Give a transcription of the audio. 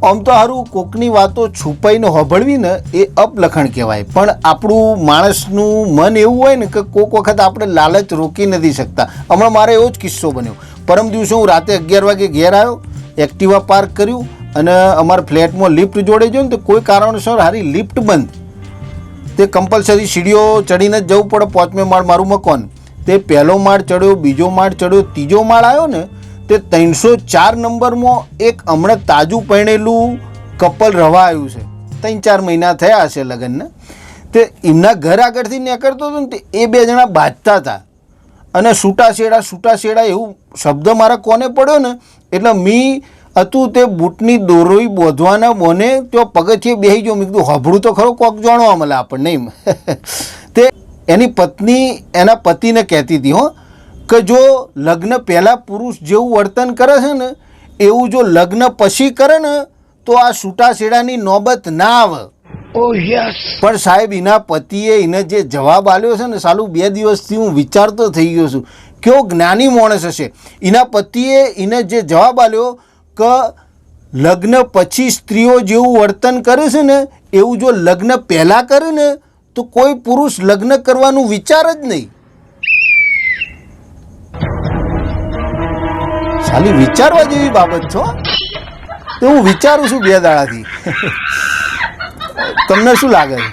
આમ તો સારું કોકની વાતો છુપાઈને હોભળવી ને એ અપલખણ કહેવાય, પણ આપણું માણસનું મન એવું હોય ને કે કોક વખત આપણે લાલચ રોકી નથી શકતા. હમણાં મારે એવો જ કિસ્સો બન્યો. પરમ દિવસે હું રાતે 11 વાગે ઘેર આવ્યો, એક્ટિવા પાર્ક કર્યું અને અમારા ફ્લેટમાં લિફ્ટ જોડે ગયો ને તો કોઈ કારણસર હારી લિફ્ટ બંધ. તે કમ્પલસરી સીડીઓ ચડીને જ જવું પડે. 5મે માળ મારું મકાન. તે પહેલો માળ ચડ્યો, બીજો માળ ચડ્યો, ત્રીજો માળ આવ્યો ને તે 304 નંબરમાં એક હમણાં તાજું પરણેલું કપલ રવા આવ્યું છે. 3-4 મહિના થયા હશે લગ્નને. તે એમના ઘર આગળથી નીકળતો હતો ને તે એ 2 જણા બાજતા હતા અને છૂટાછેડા એવું શબ્દ મારા કોને પડ્યો ને એટલે મી હતું તે બૂટની દોરોઈ બોધવાના બોને તો પગથિયે બેસી ગયો. મેં કીધું હભળું તો ખરો, કોક જાણવા મળે આપણને એમ. તે એની પત્ની એના પતિને કહેતી હતી કે જો લગ્ન પહેલાં પુરુષ જેવું વર્તન કરે છે ને એવું જો લગ્ન પછી કરે ને તો આ છૂટાછેડાની નોબત ના આવે. પણ સાહેબ એના પતિએ એને જે જવાબ આપ્યો છે ને સાલું 2 દિવસથી હું વિચારતો થઈ ગયો છું કેવો જ્ઞાની માણસ હશે. એના પતિએ એને જે જવાબ આપ્યો કે લગ્ન પછી સ્ત્રીઓ જેવું વર્તન કરે છે ને એવું જો લગ્ન પહેલાં કરે ને તો કોઈ પુરુષ લગ્ન કરવાનું વિચાર જ નહીં. ખાલી વિચારવા જેવી બાબત છો. તો હું વિચારું છું 2 દાડાથી. તમને શું લાગે છે?